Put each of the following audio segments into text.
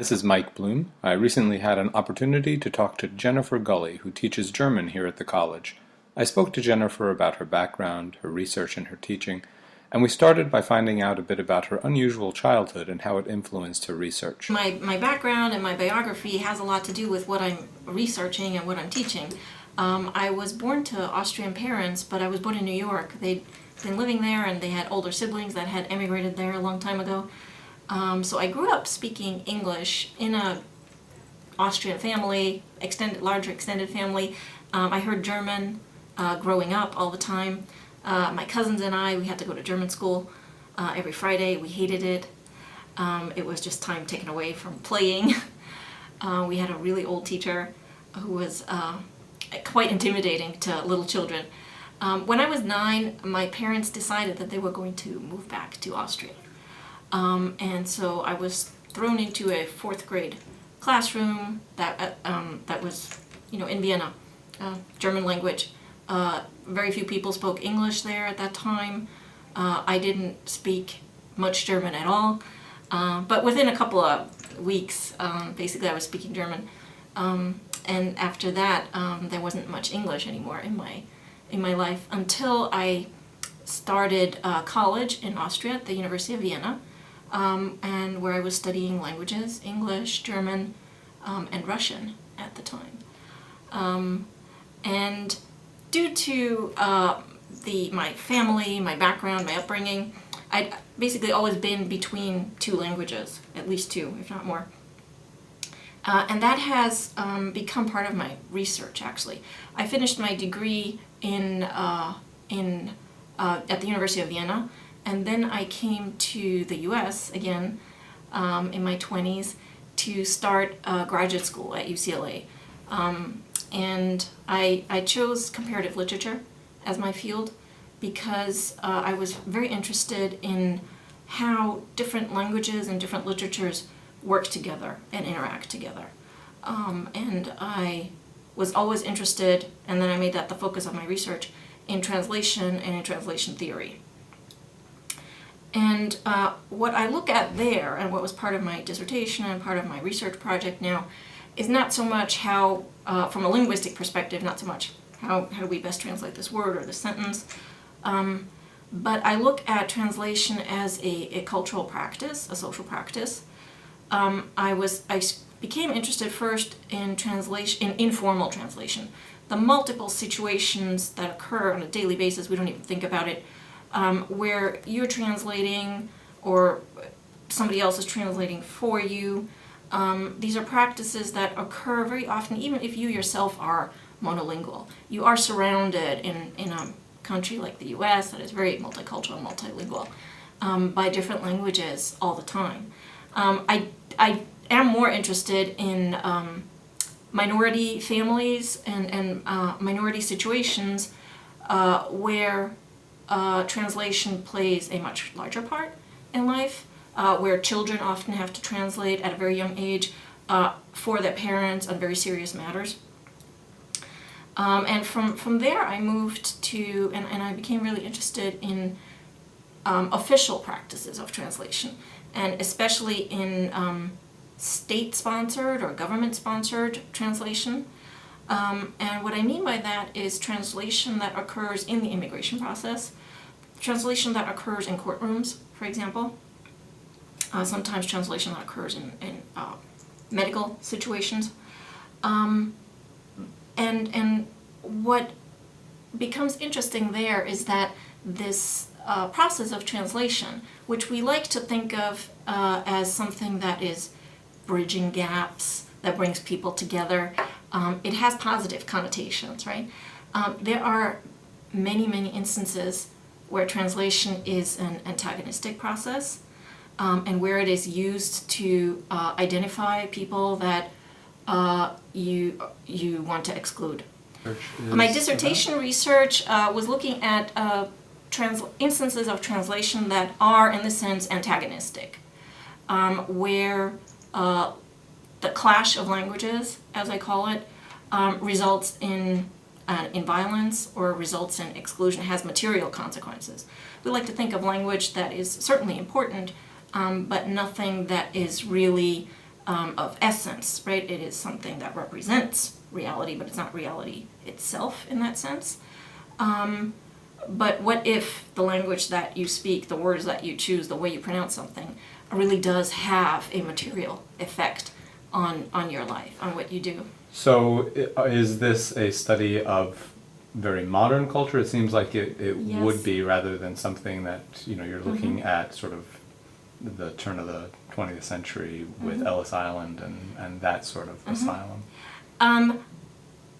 This is Mike Bloom. I recently had an opportunity to talk to Jennifer Gully, who teaches German here at the college. I spoke to Jennifer about her background, her research, and her teaching, and we started by finding out a bit about her unusual childhood and how it influenced her research. My background and my biography has a lot to do with what I'm researching and what I'm teaching. I was born to Austrian parents, but I was born in New York. They'd been living there and they had older siblings that had emigrated there a long time ago. So I grew up speaking English in a Austrian family, larger extended family. I heard German growing up all the time. My cousins and I, we had to go to German school every Friday. We hated it. It was just time taken away from playing. We had a really old teacher who was quite intimidating to little children. When I was 9, my parents decided that they were going to move back to Austria. And so I was thrown into a 4th grade classroom that was, in Vienna, German language. Very few people spoke English there at that time. I didn't speak much German at all. But within a couple of weeks, basically I was speaking German. And after that, there wasn't much English anymore in my life until I started college in Austria at the University of Vienna. And where I was studying languages, English, German, and Russian at the time. And due to my family, my background, my upbringing, I'd basically always been between 2 languages, at least 2, if not more. And that has become part of my research, actually. I finished my degree at the University of Vienna. And then I came to the US again in my 20s to start graduate school at UCLA. And I chose comparative literature as my field because I was very interested in how different languages and different literatures work together and interact together. And I was always interested, and then I made that the focus of my research, in translation and in translation theory. And what I look at there, and what was part of my dissertation and part of my research project now, is not so much how, from a linguistic perspective, not so much how do we best translate this word or this sentence, but I look at translation as a cultural practice, a social practice. I became interested first in translation, in informal translation, the multiple situations that occur on a daily basis. We don't even think about it. Where you're translating or somebody else is translating for you. These are practices that occur very often, even if you yourself are monolingual. You are surrounded in a country like the US that is very multicultural and multilingual by different languages all the time. I am more interested in minority families and minority situations where translation plays a much larger part in life, where children often have to translate at a very young age for their parents on very serious matters. And from there I moved to, and I became really interested in official practices of translation, and especially in state-sponsored or government-sponsored translation. And what I mean by that is translation that occurs in the immigration process, translation that occurs in courtrooms, for example, sometimes translation that occurs in medical situations. And what becomes interesting there is that this process of translation, which we like to think of as something that is bridging gaps, that brings people together, it has positive connotations, right? There are many, many instances where translation is an antagonistic process, and where it is used to identify people that you want to exclude. My dissertation research was looking at instances of translation that are, in the sense, antagonistic, where the clash of languages, as I call it, results in violence or results in exclusion, has material consequences. We like to think of language that is certainly important, but nothing that is really of essence, right? It is something that represents reality, but it's not reality itself in that sense. But what if the language that you speak, the words that you choose, the way you pronounce something, really does have a material effect on your life, on what you do? So is this a study of very modern culture? It seems like it Yes. would be, rather than something that, you're looking at sort of the turn of the 20th century with Ellis Island and that sort of asylum.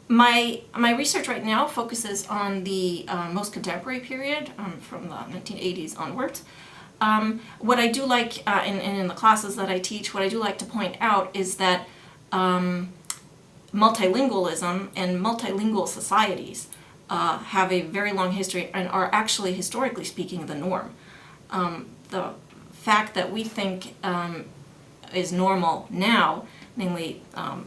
My research right now focuses on the most contemporary period, from the 1980s onwards. What I do like, in the classes that I teach, what I do like to point out is that multilingualism and multilingual societies have a very long history and are actually, historically speaking, the norm. The fact that we think is normal now, namely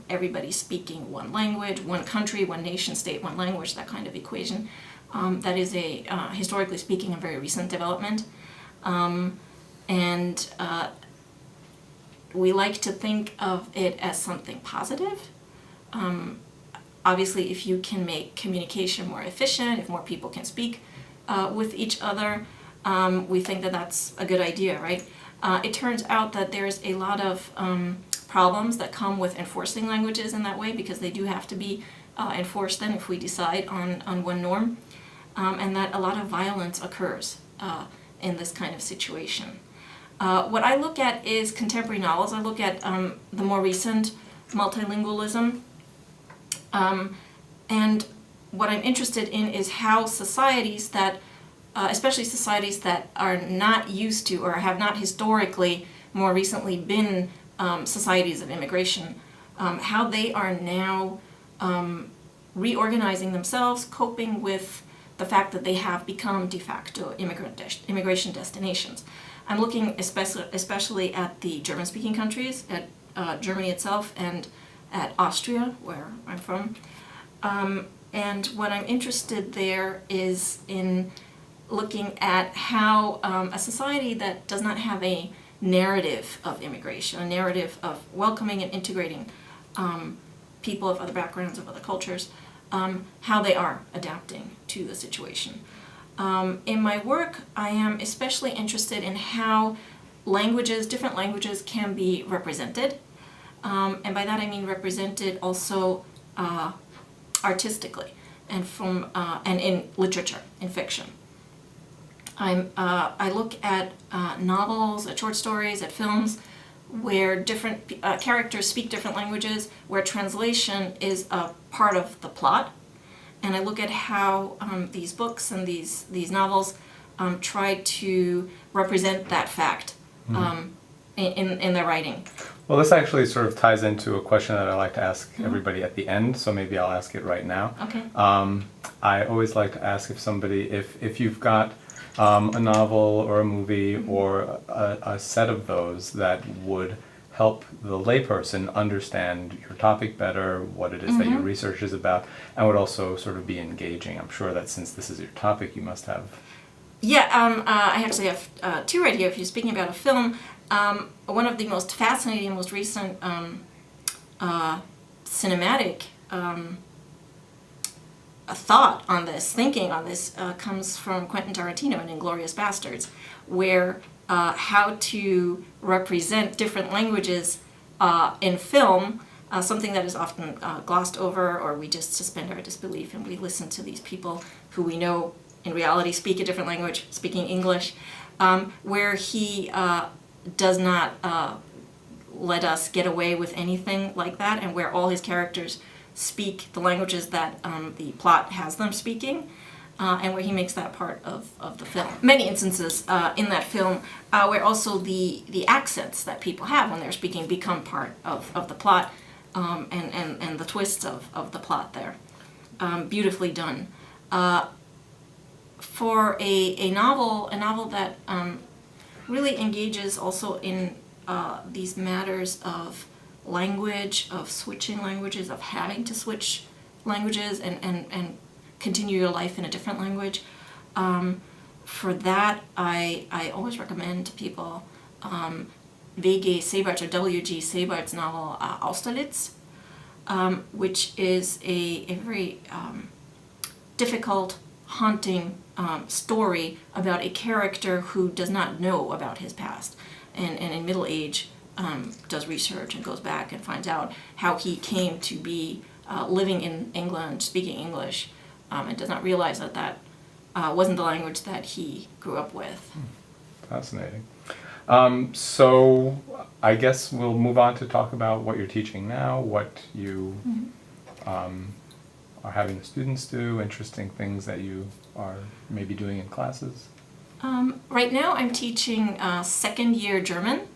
everybody speaking one language, one country, one nation state, one language, that kind of equation, that is a, historically speaking, a very recent development. And we like to think of it as something positive. Obviously, if you can make communication more efficient, if more people can speak with each other, we think that that's a good idea, right? It turns out that there's a lot of problems that come with enforcing languages in that way, because they do have to be enforced then if we decide on one norm, and that a lot of violence occurs in this kind of situation. What I look at is contemporary novels. I look at the more recent multilingualism, and what I'm interested in is how societies that, especially societies that are not used to or have not historically more recently been societies of immigration, how they are now reorganizing themselves, coping with the fact that they have become de facto immigration destinations. I'm looking especially at the German-speaking countries, at Germany itself, and at Austria, where I'm from. And what I'm interested there is in looking at how a society that does not have a narrative of immigration, a narrative of welcoming and integrating people of other backgrounds, of other cultures, how they are adapting to the situation. In my work, I am especially interested in how languages, different languages, can be represented. And by that I mean represented also artistically and and in literature, in fiction. I look at novels, at short stories, at films, where different characters speak different languages, where translation is a part of the plot. And I look at how these books and these novels try to represent that fact in their writing. Well, this actually sort of ties into a question that I like to ask everybody at the end, so maybe I'll ask it right now. Okay. I always like to ask if you've got a novel or a movie or a set of those that would help the layperson understand your topic better, what it is that your research is about, and would also sort of be engaging. I'm sure that since this is your topic, you must have... Yeah, I actually have two right here. If you're speaking about a film, one of the most fascinating, most recent cinematic thought on this, thinking on this, comes from Quentin Tarantino in Inglourious Basterds, where how to represent different languages in film, something that is often glossed over, or we just suspend our disbelief and we listen to these people who we know in reality speak a different language, speaking English, where he does not let us get away with anything like that, and where all his characters speak the languages that the plot has them speaking, and where he makes that part of the film. Many instances in that film where also the accents that people have when they're speaking become part of the plot, and the twists of the plot there. Beautifully done. For a novel that really engages also in these matters of language, of switching languages, of having to switch languages and continue your life in a different language. For that, I always recommend to people W.G. Seebart's novel Austerlitz, which is a very difficult, haunting story about a character who does not know about his past, and in middle age does research and goes back and finds out how he came to be living in England, speaking English, and does not realize that that wasn't the language that he grew up with. Fascinating. So I guess we'll move on to talk about what you're teaching now, what you are having the students do, interesting things that you are maybe doing in classes. Right now I'm teaching second year German,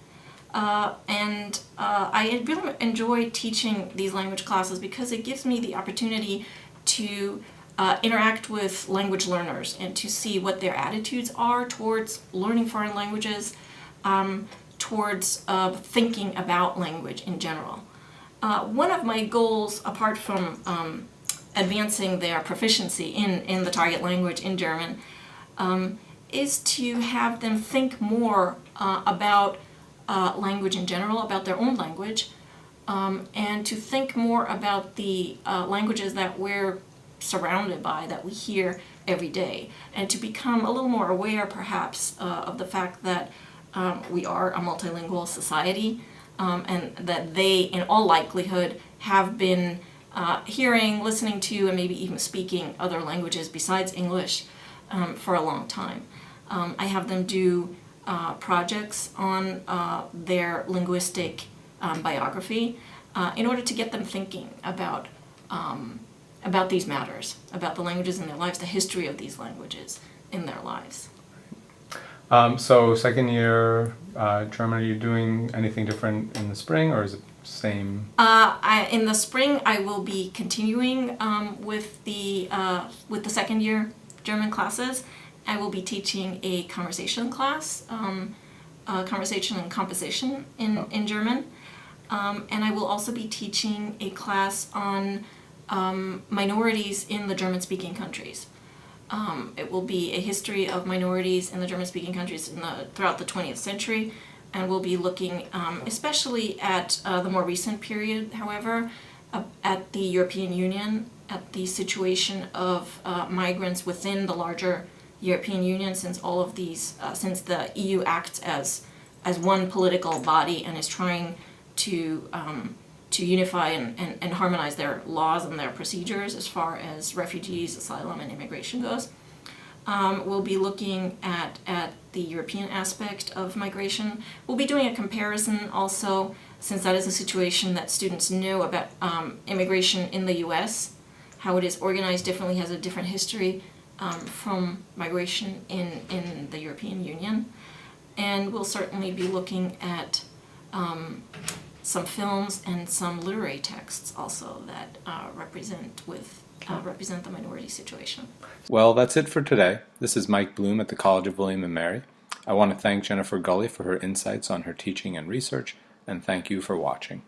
and I really enjoy teaching these language classes because it gives me the opportunity to interact with language learners and to see what their attitudes are towards learning foreign languages, towards thinking about language in general. One of my goals, apart from advancing their proficiency in the target language in German, is to have them think more about language in general, about their own language, and to think more about the languages that we're surrounded by, that we hear every day, and to become a little more aware perhaps of the fact that we are a multilingual society, and that they in all likelihood have been hearing, listening to, and maybe even speaking other languages besides English for a long time. I have them do projects on their linguistic biography in order to get them thinking about these matters, about the languages in their lives, the history of these languages in their lives. So second year German, are you doing anything different in the spring, or is it same? In the spring, I will be continuing with the second year German classes. I will be teaching a conversation class, conversation and composition in German, and I will also be teaching a class on minorities in the German-speaking countries. It will be a history of minorities in the German-speaking countries throughout the 20th century, and we'll be looking especially at the more recent period, however, at the European Union, at the situation of migrants within the larger European Union, since all of these, since the EU acts as one political body and is trying to unify and harmonize their laws and their procedures as far as refugees, asylum, and immigration goes. We'll be looking at the European aspect of migration. We'll be doing a comparison also, since that is a situation that students know about immigration in the US, how it is organized differently, has a different history from migration in the European Union. And we'll certainly be looking at some films and some literary texts also that represent the minority situation. Well, that's it for today. This is Mike Bloom at the College of William & Mary. I want to thank Jennifer Gully for her insights on her teaching and research, and thank you for watching.